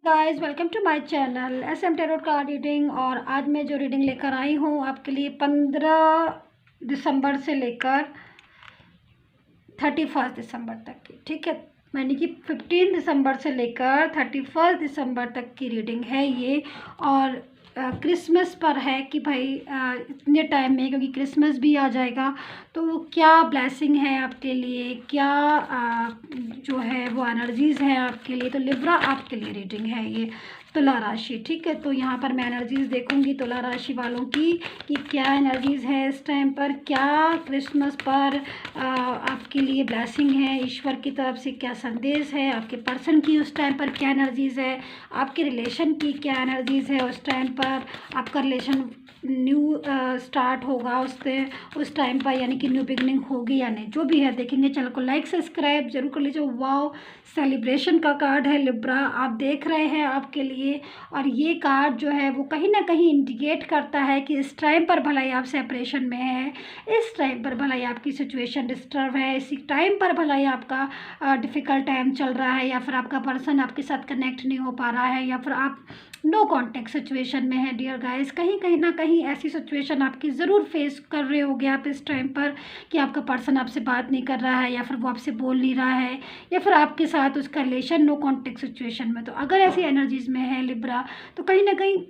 Guys welcome to my channel SM tarot card reading. और आज मैं जो रीडिंग लेकर आई हूँ आपके लिए 15 दिसंबर से लेकर 31 दिसंबर तक की, ठीक है। यानी कि 15 दिसंबर से लेकर 31 दिसंबर तक की रीडिंग है ये। और क्रिसमस पर है कि भाई इतने टाइम में, क्योंकि क्रिसमस भी आ जाएगा, तो क्या ब्लेसिंग है आपके लिए, क्या जो है वो एनर्जीज़ हैं आपके लिए। तो लिब्रा आपके लिए रीडिंग है ये, तुला राशि, ठीक है। तो यहाँ पर मैं एनर्जीज़ देखूंगी तुला राशि वालों की कि क्या एनर्जीज़ है इस टाइम पर, क्या क्रिसमस पर आपके लिए ब्लेसिंग है, ईश्वर की तरफ से क्या संदेश है, आपके पर्सन की उस टाइम पर क्या एनर्जीज़ है, आपके रिलेशन की क्या एनर्जीज़ है उस टाइम पर, आपका रिलेशन न्यू स्टार्ट होगा उस टाइम पर, यानी कि न्यू बिगनिंग होगी या नहीं, जो भी है देखेंगे। चैनल को लाइक सब्सक्राइब जरूर कर लीजिए। वाओ, सेलिब्रेशन का कार्ड है लिब्रा, आप देख रहे हैं आपके लिए। और ये कार्ड जो है वो कहीं ना कहीं इंडिकेट करता है कि इस टाइम पर भलाई आप सेपरेशन में है, इस टाइम पर भलाई आपकी सिचुएशन डिस्टर्ब है, इसी टाइम पर भलाई आपका डिफ़िकल्ट टाइम चल रहा है, या फिर आपका पर्सन आपके साथ कनेक्ट नहीं हो पा रहा है, या फिर आप नो कॉन्टेक्ट सिचुएशन में है। डियर गाइस, कहीं ना कहीं ऐसी सिचुएशन आपकी ज़रूर फेस कर रहे होगे आप इस टाइम पर कि आपका पर्सन आपसे बात नहीं कर रहा है, या फिर वो आपसे बोल नहीं रहा है, या फिर आपके साथ उसका रिलेशन नो कॉन्टेक्ट सिचुएशन में। तो अगर ऐसी एनर्जीज में है लिब्रा, तो कहीं ना कहीं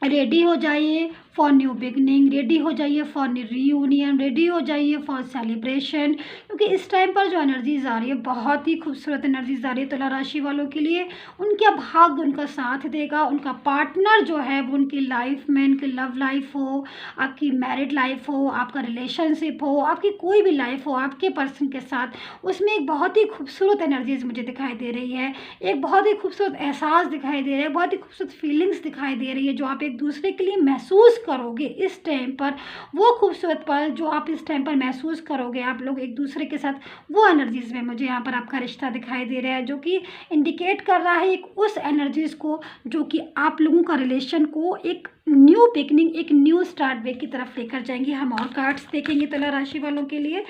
रेडी हो जाइए फॉर न्यू बिगनिंग, रेडी हो जाइए फॉर रीयूनियन, रेडी हो जाइए फॉर सेलिब्रेशन। क्योंकि इस टाइम पर जो एनर्जीज आ रही है, बहुत ही खूबसूरत एनर्जीज आ रही है तुला राशि वालों के लिए। उनका भाग्य उनका साथ देगा, उनका पार्टनर जो है वो उनकी लाइफ में, उनकी लव लाइफ हो, आपकी मैरिड लाइफ हो, आपका रिलेशनशिप हो, आपकी कोई भी लाइफ हो आपके पर्सन के साथ, उसमें एक बहुत ही खूबसूरत एनर्जीज मुझे दिखाई दे रही है, एक बहुत ही खूबसूरत एहसास दिखाई दे रहा है, बहुत ही खूबसूरत फीलिंग्स दिखाई दे रही है जो आप एक दूसरे के लिए महसूस करोगे इस टाइम पर। वो खूबसूरत पल जो आप इस टाइम पर महसूस करोगे आप लोग एक दूसरे के साथ, वो एनर्जीज में मुझे यहाँ पर आपका रिश्ता दिखाई दे रहा है, जो कि इंडिकेट कर रहा है एक उस एनर्जीज को जो कि आप लोगों का रिलेशन को एक न्यू बिगनिंग, एक न्यू स्टार्ट वे की तरफ लेकर जाएंगे। हम और कार्ड्स देखेंगे तुला राशि वालों के लिए।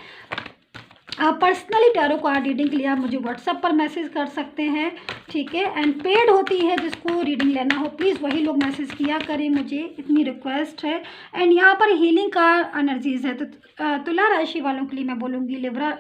आप पर्सनली टैरो कार्ड रीडिंग के लिए आप मुझे व्हाट्सएप पर मैसेज कर सकते हैं, ठीक है। एंड पेड होती है, जिसको रीडिंग लेना हो प्लीज़ वही लोग मैसेज किया करें, मुझे इतनी रिक्वेस्ट है। एंड यहाँ पर हीलिंग का एनर्जीज है, तो तुला राशि वालों के लिए मैं बोलूँगी, लिब्रा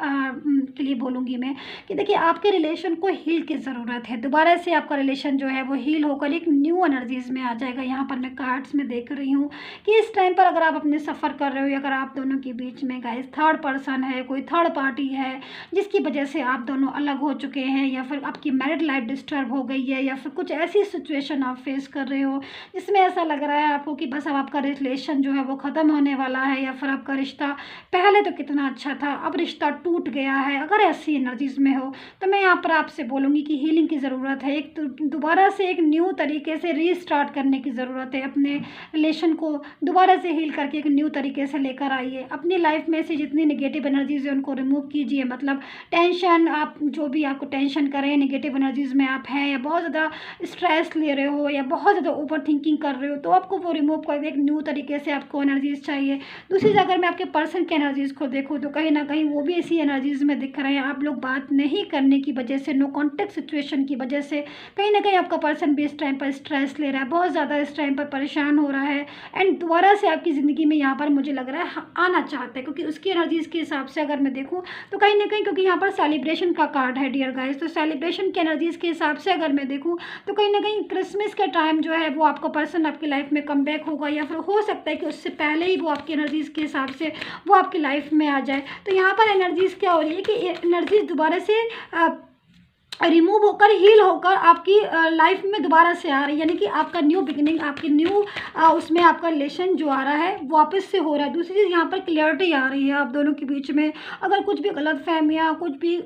के लिए बोलूँगी मैं कि देखिए आपके रिलेशन को हील की ज़रूरत है। दोबारा से आपका रिलेशन जो है वो हील होकर एक न्यू एनर्जीज में आ जाएगा। यहाँ पर मैं कार्ड्स में देख रही हूँ कि इस टाइम पर अगर आप अपने सफ़र कर रहे हो, या अगर आप दोनों के बीच में गाइस थर्ड पर्सन है, कोई थर्ड पार्टी है जिसकी वजह से आप दोनों अलग हो चुके हैं, या फिर आपकी मैरिड लाइफ डिस्टर्ब हो गई है, या फिर कुछ ऐसी सिचुएशन आप फेस कर रहे हो जिसमें ऐसा लग रहा है आपको कि बस अब आपका रिलेशन जो है वो ख़त्म होने वाला है, या फिर आपका रिश्ता पहले तो कितना अच्छा था अब रिश्ता टूट गया है। अगर ऐसी एनर्जीज में हो तो मैं यहाँ पर आपसे बोलूँगी कि हीलिंग की ज़रूरत है, एक दोबारा से एक न्यू तरीके से रीस्टार्ट करने की ज़रूरत है। अपने रिलेशन को दोबारा से हील करके एक न्यू तरीके से लेकर आइए। अपनी लाइफ में से जितनी नेगेटिव एनर्जीज है उनको रिमूव कीजिए। मतलब टेंशन, आप जो भी आपको टेंशन करें, नेगेटिव एनर्जीज में आप हैं, या बहुत ज़्यादा स्ट्रेस ले रहे हो, या बहुत ज़्यादा ओवर थिंकिंग कर रहे हो, तो आपको वो रिमूव करके एक न्यू तरीके से आपको एनर्जीज चाहिए। दूसरी जगह अगर मैं आपके पर्सन के एनर्जीज़ को देखूँ तो कहीं ना कहीं वो भी इसी एनर्जीज़ में दिख रहे हैं। आप लोग बात नहीं करने की वजह से, नो कॉन्टेक्ट सिचुएशन की वजह से कहीं ना कहीं आपका पर्सन भी इस टाइम पर स्ट्रेस ले रहा है, बहुत ज़्यादा इस टाइम पर परेशान हो रहा है, एंड दोबारा से आपकी ज़िंदगी में यहाँ पर मुझे लग रहा है आना चाहता है। क्योंकि उसकी एनर्जीज़ के हिसाब से अगर मैं देखूँ तो कहीं ना कहीं, क्योंकि यहाँ पर सेलिब्रेशन का कार्ड है डियर गाइस, तो सेलिब्रेशन की एनर्जीज़ के हिसाब से अगर मैं देखूँ तो कहीं ना कहीं क्रिसमस का टाइम जो है वो आपका पर्सन आपकी लाइफ में कम बैक होगा, या फिर हो सकता है कि उससे पहले ही वो आपकी एनर्जीज़ के हिसाब से वो आपकी लाइफ में आ जाए। तो यहाँ पर एनर्जीज़ क्या हो रही है कि एनर्जीज दोबारा से रिमूव होकर हील होकर आपकी लाइफ में दोबारा से आ रही है, यानी कि आपका न्यू बिगिनिंग, आपकी न्यू उसमें आपका रिलेशन जो आ रहा है वापस से हो रहा है। दूसरी चीज़ यहाँ पर क्लियरिटी आ रही है आप दोनों के बीच में। अगर कुछ भी गलतफहमियाँ, कुछ भी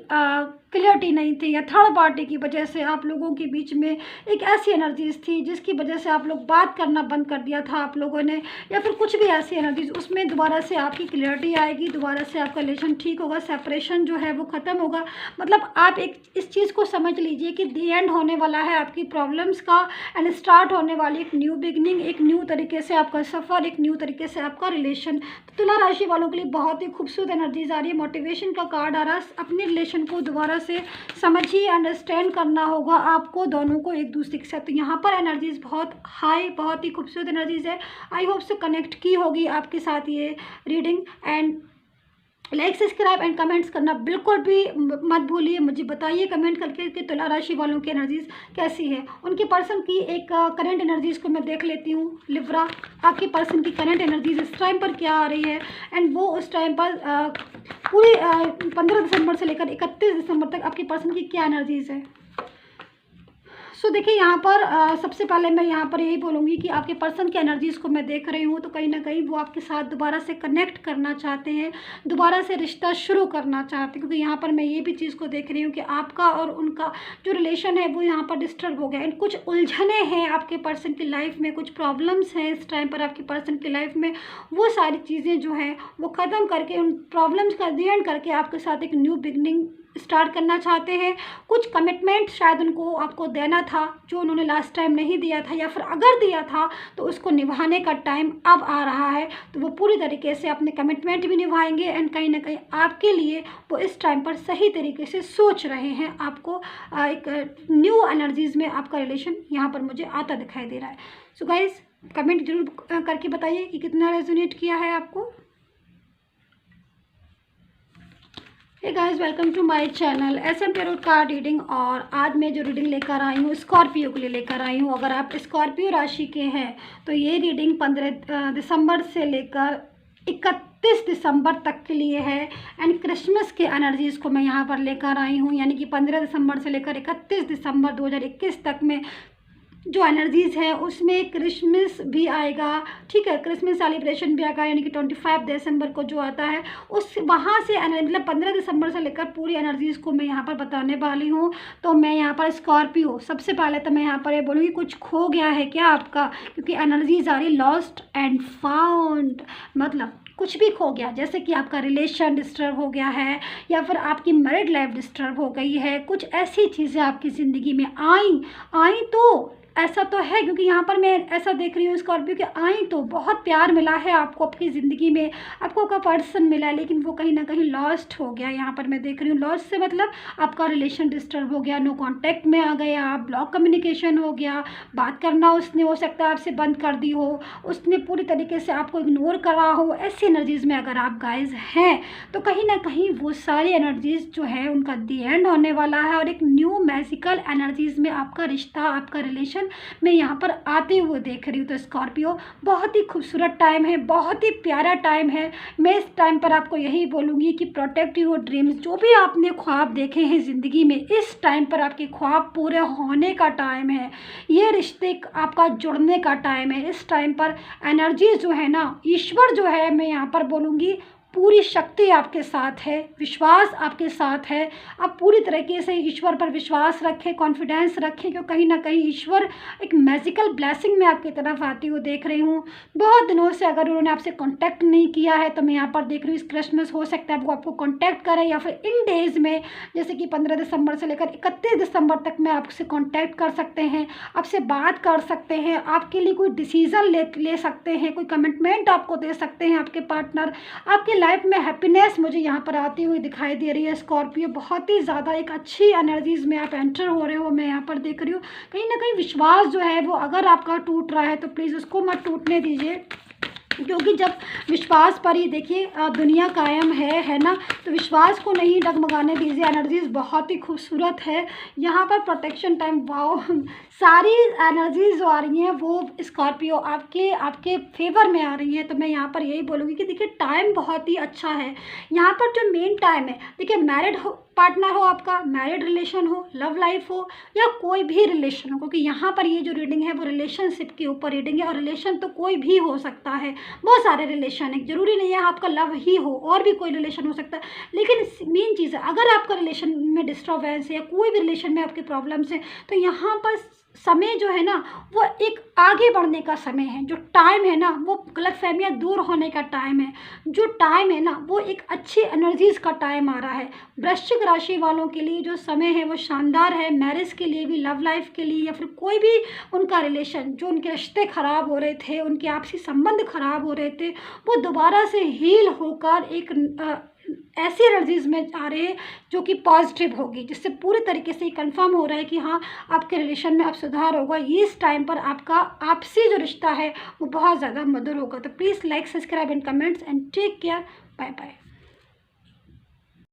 क्लियरिटी नहीं थी, या थर्ड पार्टी की वजह से आप लोगों के बीच में एक ऐसी एनर्जीज थी जिसकी वजह से आप लोग बात करना बंद कर दिया था आप लोगों ने, या फिर कुछ भी ऐसी एनर्जीज, उसमें दोबारा से आपकी क्लियरिटी आएगी, दोबारा से आपका रिलेशन ठीक होगा, सेपरेशन जो है वो ख़त्म होगा। मतलब आप एक इस चीज़ को समझ लीजिए कि दी एंड होने वाला है आपकी प्रॉब्लम्स का, एंड स्टार्ट होने वाली एक न्यू बिगनिंग, एक न्यू तरीके से आपका सफ़र, एक न्यू तरीके से आपका रिलेशन। तो तुला राशि वालों के लिए बहुत ही खूबसूरत एनर्जीज आ रही है। मोटिवेशन का कार्ड आ रहा है, अपने रिलेशन को दोबारा थोड़ा से समझिए, अंडरस्टैंड करना होगा आपको दोनों को एक दूसरे के साथ। तो यहाँ पर एनर्जीज़ बहुत हाई, बहुत ही खूबसूरत एनर्जीज़ है। आई होप से कनेक्ट की होगी आपके साथ ये reading. And like, subscribe and comments करना बिल्कुल भी मत भूलिए। मुझे बताइए कमेंट करके कि तुला राशि वालों की एनर्जीज़ कैसी है। उनके पर्सन की एक करंट एनर्जीज़ को मैं देख लेती हूँ। लिब्रा, आपके पर्सन की करंट एनर्जीज़ इस टाइम पर क्या आ रही है, एंड वो उस टाइम पर पूरी 15 दिसंबर से लेकर 31 दिसंबर तक आपके पर्सन की क्या एनर्जीज़ है। सो देखिए, यहाँ पर सबसे पहले मैं यहाँ पर यही बोलूँगी कि आपके पर्सन की एनर्जीज़ को मैं देख रही हूँ, तो कहीं ना कहीं वो आपके साथ दोबारा से कनेक्ट करना चाहते हैं, दोबारा से रिश्ता शुरू करना चाहते हैं। क्योंकि यहाँ पर मैं ये भी चीज़ को देख रही हूँ कि आपका और उनका जो रिलेशन है वो यहाँ पर डिस्टर्ब हो गया। एंड कुछ उलझने हैं आपके पर्सन की लाइफ में, कुछ प्रॉब्लम्स हैं इस टाइम पर आपके पर्सन की लाइफ में। वो सारी चीज़ें जो हैं वो ख़त्म करके, उन प्रॉब्लम्स का दी एंड करके आपके साथ एक न्यू बिगनिंग स्टार्ट करना चाहते हैं। कुछ कमिटमेंट शायद उनको आपको देना था जो उन्होंने लास्ट टाइम नहीं दिया था, या फिर अगर दिया था तो उसको निभाने का टाइम अब आ रहा है। तो वो पूरी तरीके से अपने कमिटमेंट भी निभाएंगे, एंड कहीं ना कहीं आपके लिए वो इस टाइम पर सही तरीके से सोच रहे हैं। आपको एक न्यू एनर्जीज़ में आपका रिलेशन यहाँ पर मुझे आता दिखाई दे रहा है। सो गाइज, कमेंट जरूर करके बताइए कि कितना रेजोनेट किया है आपको। Hey guys, welcome to my channel SM tarot card reading. और आज मैं जो रीडिंग लेकर आई हूँ स्कॉर्पियो के लिए लेकर आई हूँ। अगर आप स्कॉर्पियो राशि के हैं तो ये रीडिंग 15 दिसंबर से लेकर 31 दिसंबर तक के लिए है। एंड क्रिसमस के एनर्जीज़ को मैं यहाँ पर लेकर आई हूँ, यानी कि 15 दिसंबर से लेकर 31 दिसंबर 2021 तक में जो एनर्जीज़ है उसमें क्रिसमस भी आएगा। ठीक है, क्रिसमस सेलिब्रेशन भी आएगा, यानी कि 25 दिसंबर को जो आता है उस वहाँ से मतलब 15 दिसंबर से लेकर पूरी एनर्जीज़ को मैं यहाँ पर बताने वाली हूँ। तो मैं यहाँ पर स्कॉर्पियो, सबसे पहले तो मैं यहाँ पर ये बोलूँगी कुछ खो गया है क्या आपका, क्योंकि एनर्जीज़ आ रही लॉस्ट एंड फाउंड, मतलब कुछ भी खो गया। जैसे कि आपका रिलेशन डिस्टर्ब हो गया है, या फिर आपकी मैरिड लाइफ डिस्टर्ब हो गई है, कुछ ऐसी चीज़ें आपकी ज़िंदगी में आई तो ऐसा तो है, क्योंकि यहाँ पर मैं ऐसा देख रही हूँ स्कॉर्पियो के आई तो बहुत प्यार मिला है आपको आपकी ज़िंदगी में, आपको का पर्सन मिला है, लेकिन वो कहीं ना कहीं लॉस्ट हो गया। यहाँ पर मैं देख रही हूँ लॉस्ट से मतलब आपका रिलेशन डिस्टर्ब हो गया, नो कांटेक्ट में आ गया, आप ब्लॉक कम्युनिकेशन हो गया, बात करना उसने हो सकता है आपसे बंद कर दी हो, उसने पूरी तरीके से आपको इग्नोर करा हो। ऐसी एनर्जीज़ में अगर आप गाइज हैं तो कहीं ना कहीं वो सारी एनर्जीज़ जो है उनका दी एंड होने वाला है, और एक न्यू मैजिकल एनर्जीज़ में आपका रिश्ता, आपका रिलेशन मैं यहाँ पर आते हुए देख रही हूँ। तो स्कॉर्पियो, बहुत ही खूबसूरत टाइम है, बहुत ही प्यारा टाइम है। मैं इस टाइम पर आपको यही बोलूँगी कि प्रोटेक्ट योर ड्रीम्स। जो भी आपने ख्वाब देखे हैं ज़िंदगी में, इस टाइम पर आपके ख्वाब पूरे होने का टाइम है, ये रिश्ते आपका जुड़ने का टाइम है। इस टाइम पर एनर्जी जो है ना, ईश्वर जो है, मैं यहाँ पर बोलूँगी पूरी शक्ति आपके साथ है, विश्वास आपके साथ है। आप पूरी तरीके से ईश्वर पर विश्वास रखें, कॉन्फिडेंस रखें, क्योंकि कहीं ना कहीं ईश्वर एक मैजिकल ब्लेसिंग में आपकी तरफ आती हुई देख रही हूँ। बहुत दिनों से अगर उन्होंने आपसे कांटेक्ट नहीं किया है तो मैं यहाँ पर देख रही हूँ इस क्रिसमस हो सकता है वो आपको कांटेक्ट करें, या फिर इन डेज़ में जैसे कि 15 दिसंबर से लेकर 31 दिसंबर तक में आपसे कॉन्टैक्ट कर सकते हैं, आपसे बात कर सकते हैं, आपके लिए कोई डिसीज़न ले सकते हैं, कोई कमिटमेंट आपको दे सकते हैं आपके पार्टनर। आपके लाइफ में हैप्पीनेस मुझे यहाँ पर आती हुई दिखाई दे रही है स्कॉर्पियो। बहुत ही ज़्यादा एक अच्छी एनर्जीज़ में आप एंटर हो रहे हो, मैं यहाँ पर देख रही हूँ। कहीं ना कहीं विश्वास जो है वो अगर आपका टूट रहा है तो प्लीज़ उसको मत टूटने दीजिए, क्योंकि जब विश्वास पर ही देखिए दुनिया कायम है ना, तो विश्वास को नहीं डगमगाने दीजिए। एनर्जीज़ बहुत ही खूबसूरत है यहाँ पर। प्रोटेक्शन टाइम, वाओ, सारी एनर्जीज जो आ रही हैं वो स्कॉर्पियो आपके फेवर में आ रही हैं। तो मैं यहाँ पर यही बोलूँगी कि देखिए टाइम बहुत ही अच्छा है यहाँ पर। जो मेन टाइम है, देखिए मैरिड हो पार्टनर हो, आपका मैरिड रिलेशन हो, लव लाइफ हो, या कोई भी रिलेशन हो, क्योंकि यहाँ पर ये जो रीडिंग है वो रिलेशनशिप के ऊपर रीडिंग है। और रिलेशन तो कोई भी हो सकता है, बहुत सारे रिलेशन है, ज़रूरी नहीं है आपका लव ही हो, और भी कोई रिलेशन हो सकता है। लेकिन मेन चीज़ है, अगर आपका रिलेशन में डिस्टर्बेंस है या कोई भी रिलेशन में आपके प्रॉब्लम्स है, तो यहाँ पर समय जो है ना वो एक आगे बढ़ने का समय है। जो टाइम है ना वो गलतफहमियाँ दूर होने का टाइम है। जो टाइम है ना वो एक अच्छी एनर्जीज़ का टाइम आ रहा है। वृश्चिक राशि वालों के लिए जो समय है वो शानदार है, मैरिज के लिए भी, लव लाइफ के लिए, या फिर कोई भी उनका रिलेशन, जो उनके रिश्ते ख़राब हो रहे थे, उनके आपसी संबंध ख़राब हो रहे थे, वो दोबारा से हील होकर एक ऐसी एनर्जीज़ में आ रहे हैं जो कि पॉजिटिव होगी, जिससे पूरी तरीके से कंफर्म हो रहा है कि हाँ आपके रिलेशन में अब सुधार होगा। इस टाइम पर आपका आपसी जो रिश्ता है वो बहुत ज़्यादा मधुर होगा। तो please like, subscribe and comments and take care. Bye bye.